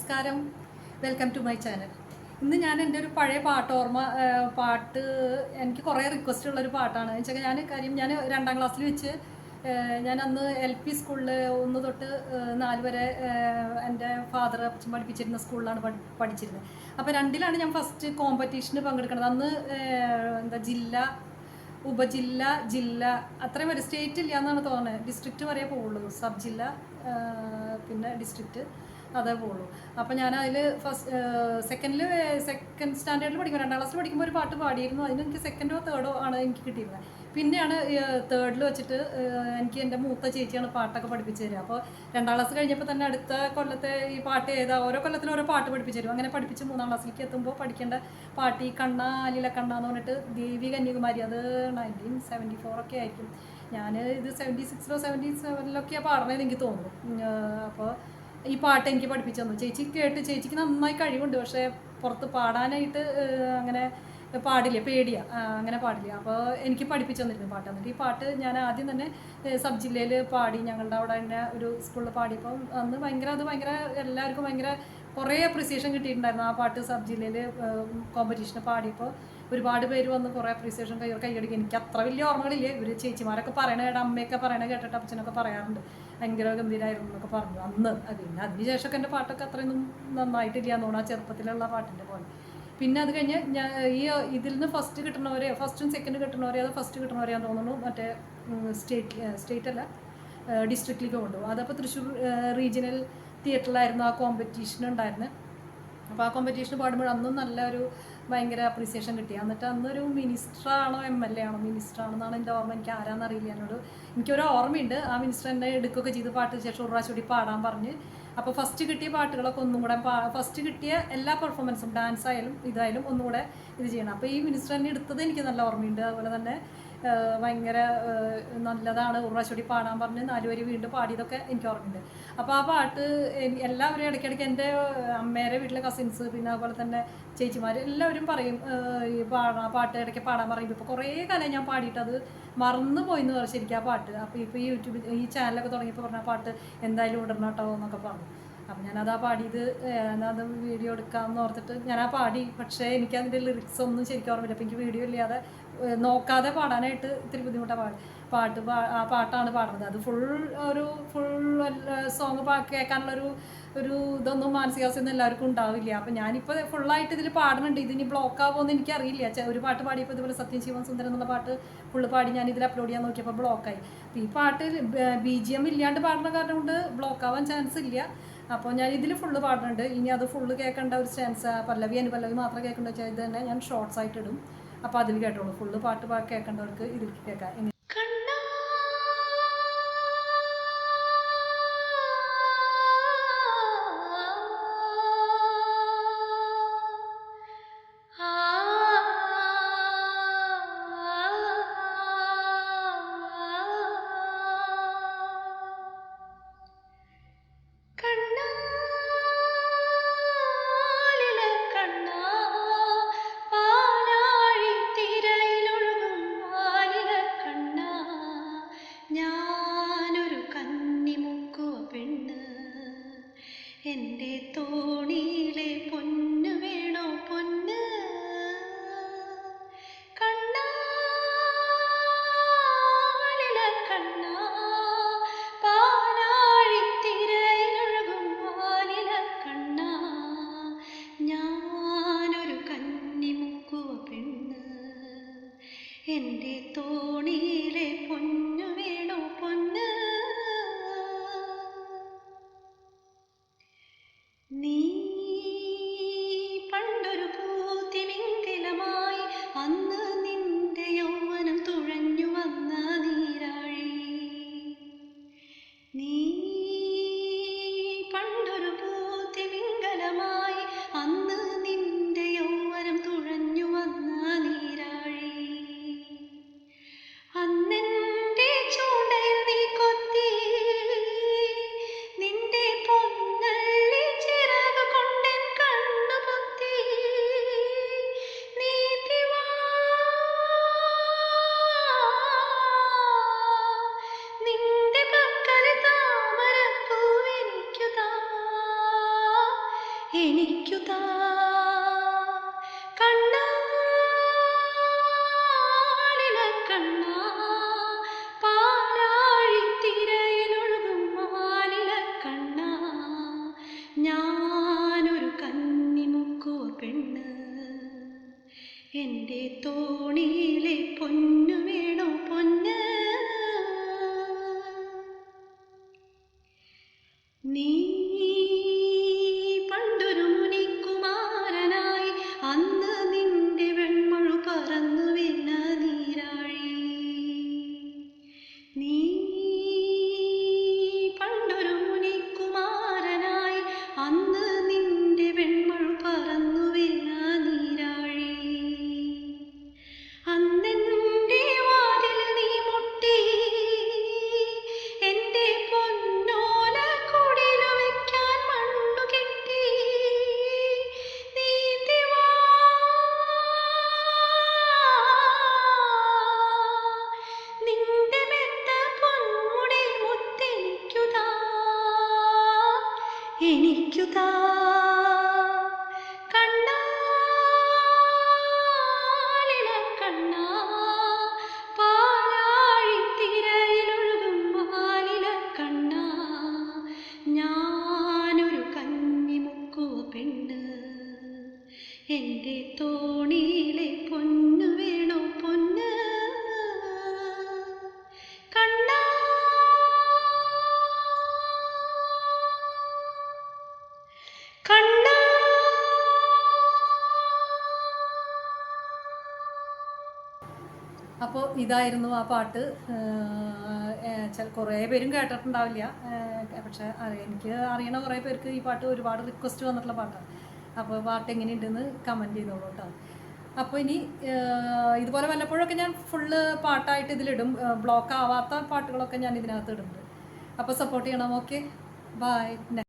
നമസ്കാരം, welcome to my channel. ഇന്ന് ഞാൻ എൻ്റെ ഒരു പഴയ പാട്ട് എനിക്ക് കുറേ റിക്വസ്റ്റ് ഉള്ളൊരു പാട്ടാണ്. വെച്ചാൽ ഞാൻ 2ാം ക്ലാസ്സിൽ വെച്ച് ഞാൻ അന്ന് LP സ്കൂളിൽ 1 തൊട്ട് 4 വരെ എൻ്റെ ഫാദർ അച്ഛൻ പഠിപ്പിച്ചിരുന്ന സ്കൂളിലാണ് പഠിച്ചിരുന്നത്. അപ്പോൾ 2ലാണ് ഞാൻ ഫസ്റ്റ് കോമ്പറ്റീഷന് പങ്കെടുക്കുന്നത്. അന്ന് ജില്ല, ഉപജില്ല, ജില്ല അത്രയും വരെ സ്റ്റേറ്റ് ഇല്ല എന്നാണ് തോന്നുന്നത്. ഡിസ്ട്രിക്റ്റ് വരെ പോവുള്ളൂ. സബ് ജില്ല പിന്നെ ഡിസ്ട്രിക്റ്റ് അതേ പോകുള്ളൂ. അപ്പോൾ ഞാൻ അതിൽ സെക്കൻഡ് സ്റ്റാൻഡേർഡിൽ പഠിക്കുമ്പോൾ 2ാം ക്ലാസ്സിൽ പഠിക്കുമ്പോൾ ഒരു പാട്ട് പാടിയിരുന്നു. അതിന് എനിക്ക് 2ോ 3ോ ആണ് എനിക്ക് കിട്ടിയിരുന്നത്. പിന്നെയാണ് 3ൽ വെച്ചിട്ട് എനിക്ക് എൻ്റെ മൂത്ത ചേച്ചിയാണ് പാട്ടൊക്കെ പഠിപ്പിച്ചു തരിക. അപ്പോൾ 2ാം ക്ലാസ് കഴിഞ്ഞപ്പോൾ തന്നെ അടുത്ത കൊല്ലത്തെ ഈ പാട്ട് ഓരോ കൊല്ലത്തിലും ഓരോ പാട്ട് പഠിപ്പിച്ചു തരും. അങ്ങനെ പഠിപ്പിച്ച് 3ാം ക്ലാസ്സിലേക്ക് എത്തുമ്പോൾ പഠിക്കേണ്ട പാട്ട് ഈ കണ്ണ അലില കണ്ണ എന്ന് പറഞ്ഞിട്ട് ദേവി കന്യാകുമാരി, അത് 1974 ഒക്കെ ആയിരിക്കും. ഞാൻ ഇത് 76ലോ 77ലൊക്കെയാണ് പാടണതെന്ന് എനിക്ക് തോന്നുന്നു. അപ്പോൾ ഈ പാട്ട് എനിക്ക് പഠിപ്പിച്ചു തന്നു. ചേച്ചിക്ക് നന്നായി കഴിവുണ്ട്, പക്ഷേ പുറത്ത് പാടാനായിട്ട് അങ്ങനെ പാടില്ല, പേടിയാണ്, അങ്ങനെ പാടില്ല. അപ്പോൾ എനിക്ക് പഠിപ്പിച്ചു തന്നിരുന്നു പാട്ട്. എന്നിട്ട് ഈ പാട്ട് ഞാൻ ആദ്യം തന്നെ സബ് ജില്ലയിൽ പാടി. ഞങ്ങളുടെ അവിടെ തന്നെ ഒരു സ്കൂളിൽ പാടിയപ്പോൾ അന്ന് ഭയങ്കര എല്ലാവർക്കും കുറേ അപ്രിസിയേഷൻ കിട്ടിയിട്ടുണ്ടായിരുന്നു. ആ പാട്ട് സബ് ജില്ലയിൽ കോമ്പറ്റീഷന് പാടിയപ്പോൾ ഒരുപാട് പേര് വന്ന് കുറേ അപ്രിസിയേഷൻ കൈയടിക്കും. എനിക്ക് അത്ര വലിയ ഓർമ്മകളില്ലേ. ഇവർ ചേച്ചിമാരൊക്കെ അമ്മയൊക്കെ പറയണ കേട്ടിട്ട് അപ്പച്ചനൊക്കെ പറയാറുണ്ട് ഭയങ്കര ഗംഭീരമായിരുന്നു എന്നൊക്കെ പറഞ്ഞു അന്ന്. പിന്നെ അതിനുശേഷമൊക്കെ എൻ്റെ പാട്ടൊക്കെ അത്രയൊന്നും നന്നായിട്ടില്ല എന്ന് തോന്നുന്നു, ആ ചെറുപ്പത്തിലുള്ള പാട്ടിൻ്റെ പോലെ. പിന്നെ അത് കഴിഞ്ഞ് ഇതിൽ നിന്ന് ഫസ്റ്റ് കിട്ടുന്നവരെ, ഫസ്റ്റും സെക്കൻഡ് കിട്ടുന്നവരെ, അത് ഫസ്റ്റ് കിട്ടുന്നവരെയാന്ന് തോന്നുന്നു മറ്റേ സ്റ്റേറ്റ് അല്ല ഡിസ്ട്രിക്റ്റിലേക്ക് കൊണ്ടുപോകും. അതപ്പോൾ തൃശ്ശൂർ റീജിയണൽ തിയേറ്ററിലായിരുന്നു ആ കോമ്പറ്റീഷൻ ഉണ്ടായിരുന്നത്. അപ്പോൾ ആ കോമ്പറ്റീഷന് പാടുമ്പോൾ അന്നും നല്ലൊരു ഭയങ്കര അപ്രീസിയേഷൻ കിട്ടി. എന്നിട്ട് അന്നൊരു മിനിസ്റ്ററാണോ MLA ആണോ മിനിസ്റ്ററാണെന്നാണ് എൻ്റെ ഓർമ്മ. എനിക്ക് ആരാന്നറിയില്ല. എനിക്കൊരു ഓർമ്മയുണ്ട്, ആ മിനിസ്റ്റർ എന്നെ എടുക്കുകയൊക്കെ ചെയ്ത് പാട്ട് ശേഷം ഒരു പ്രാവശ്യം കൂടി പാടാൻ പറഞ്ഞ്. അപ്പോൾ ഫസ്റ്റ് കിട്ടിയ പാട്ടുകളൊക്കെ ഒന്നും കൂടെ ഫസ്റ്റ് കിട്ടിയ എല്ലാ പെർഫോമൻസും ഡാൻസ് ആയാലും ഇതായാലും ഒന്നുകൂടെ ഇത് ചെയ്യണം. അപ്പോൾ ഈ മിനിസ്റ്റർ എന്നെ എടുത്തത് എനിക്ക് നല്ല ഓർമ്മയുണ്ട്. അതുപോലെ തന്നെ ഭയങ്കര നല്ലതാണ്, ഒരു പ്രാവശ്യം കൂടി പാടാൻ പറഞ്ഞ് 4 വരി വീണ്ടും പാടിയതൊക്കെ എനിക്ക് ഓർമ്മയുണ്ട്. അപ്പോൾ ആ പാട്ട് എല്ലാവരും ഇടയ്ക്കിടയ്ക്ക് എൻ്റെ അമ്മേരെ വീട്ടിലെ കസിൻസ്, പിന്നെ അതുപോലെ തന്നെ ചേച്ചിമാർ എല്ലാവരും പറയും ഈ പാട്ട് ഇടയ്ക്ക് പാടാൻ പറയുമ്പോൾ. ഇപ്പോൾ കുറേ കാലം ഞാൻ പാടിയിട്ട് അത് മറന്നു പോയിന്ന് പറയും ശരിക്കും ആ പാട്ട്. അപ്പോൾ ഇപ്പോൾ ഈ യൂട്യൂബിൽ ഈ ചാനലൊക്കെ തുടങ്ങിയപ്പോൾ പറഞ്ഞ പാട്ട് എന്തായാലും ഇടണം കേട്ടോ എന്നൊക്കെ പറഞ്ഞു. അപ്പം ഞാനതാ പാടിയത്, അത് വീഡിയോ എടുക്കാമെന്ന് ഓർത്തിട്ട് ഞാനാ പാടി. പക്ഷേ എനിക്കതിൻ്റെ ലിറിക്സ് ഒന്നും ശരിക്കും ഓർമ്മയില്ല. അപ്പോൾ എനിക്ക് വീഡിയോ ഇല്ലാതെ നോക്കാതെ പാടാനായിട്ട് ഇത്തിരി ബുദ്ധിമുട്ടാണ്. ആ പാട്ടാണ് പാടുന്നത്. അത് ഫുൾ സോങ് കേൾക്കാനുള്ളൊരു ഇതൊന്നും മാനസികാവസ്ഥയൊന്നും എല്ലാവർക്കും ഉണ്ടാവില്ല. അപ്പം ഞാനിപ്പോൾ ഫുള്ളായിട്ട് ഇതിൽ പാടുന്നുണ്ട്. ഇതിനി ബ്ലോക്ക് ആവുമെന്ന് എനിക്കറിയില്ല. ഒരു പാട്ട് പാടിയപ്പോൾ ഇതുപോലെ സത്യം ശിവൻ സുന്ദരം എന്നുള്ള പാട്ട് ഫുള്ള് പാടി ഞാൻ ഇതിൽ അപ്ലോഡ് ചെയ്യാൻ നോക്കിയപ്പോൾ ബ്ലോക്കായി. അപ്പോൾ ഈ പാട്ട് BGM ഇല്ലാണ്ട് പാടുന്ന കാരണം കൊണ്ട് ബ്ലോക്ക് ആവാൻ ചാൻസ് ഇല്ല. അപ്പോൾ ഞാൻ ഇതിൽ ഫുള്ള് പാടുന്നുണ്ട്. ഇനി അത് ഫുള്ള് കേൾക്കേണ്ട ഒരു ചാൻസ് പല്ലവി മാത്രം കേൾക്കേണ്ട വെച്ചാൽ ഇത് തന്നെ ഞാൻ ഷോർട്സ് ആയിട്ട് ഇടും. അപ്പോൾ അതിൽ കേട്ടോളൂ. ഫുള്ള് പാട്ട് കേൾക്കേണ്ടവർക്ക് ഇതിൽ കേൾക്കാം. എൻ്റെ തോണിയിലെ പൊന്നു വേണോ പൊന്ന്, കണ്ണാലില കണ്ണാ പാലാഴിത്തിരയിലൊഴുകും വാലില കണ്ണാ, ഞാനൊരു കന്നിമുക്കുവ പെണ്ണ്, എൻ്റെ തോണിയിലെ പൊന്നു വേണോ പൊന്ന്. നീ പണ്ടൊരു പൂത്തിമിംഗലമായി അന്ന് നിന്റെ യൗവനം തുഴഞ്ഞു വന്ന നീരാഴി. നീ പണ്ടൊരു പൂത്തിമിംഗലമായി അന്ന് നിന്റെ യൗവനം തുഴഞ്ഞു വന്ന നീരാഴി. അന്നെൻ്റെ ചൂണ്ടയിൽ നീ കൊത്തി തോണിയിലെ പൊന്നു വേണോ പൊന്ന് നീ പണ്ടൊരു മുനിക്കുമാരനായി അന്ന് നിന്റെ വെൺമഴു പറന്നു വീണ നീരാഴി നീ പണ്ടൊരു മുനിക്കുമാരനായി അന്ന് നിന്റെ വെൺമഴു പറന്നു വീണ നീരാഴി അന്നെൻ്റെ വാതിൽ നീ മുട്ടി എൻ്റെ പൊന്നോല കുടിലു വയ്ക്കാൻ മണ്ണു കെട്ടി നീന്തി വാ നിന്റെ മെത്ത പൊന്മുടി മുത്തെനിക്കുതാ എനിക്കുതാ കണ്ണാലില കണ്ണാ പാലാഴി തിരയിലൊഴുകും മാലില കണ്ണാ ഞാനൊരു കന്നിമുക്കുവ പെണ്ണ് എൻ്റെ തോണിയിലെ പൊന്നു വേണോ പൊന്ന് കണ്ണാ കണ്ണാ അപ്പോൾ ഇതായിരുന്നു ആ പാട്ട്. കുറേ പേരും കേട്ടിട്ടുണ്ടാവില്ല, പക്ഷേ എനിക്ക് അറിയണ കുറേ പേർക്ക് ഈ പാട്ട് ഒരുപാട് റിക്വസ്റ്റ് വന്നിട്ടുള്ള പാട്ടാണ്. അപ്പോൾ പാട്ട് എങ്ങനെയുണ്ടെന്ന് കമൻറ്റ് ചെയ്തോളൂ കേട്ടോ. അപ്പോൾ ഇനി ഇതുപോലെ വല്ലപ്പോഴൊക്കെ ഞാൻ ഫുള്ള് പാട്ടായിട്ട് ഇതിലിടും, ബ്ലോക്ക് ആവാത്ത പാട്ടുകളൊക്കെ ഞാൻ ഇതിനകത്ത് ഇടുന്നുണ്ട്. അപ്പോൾ സപ്പോർട്ട് ചെയ്യണം. Okay, by.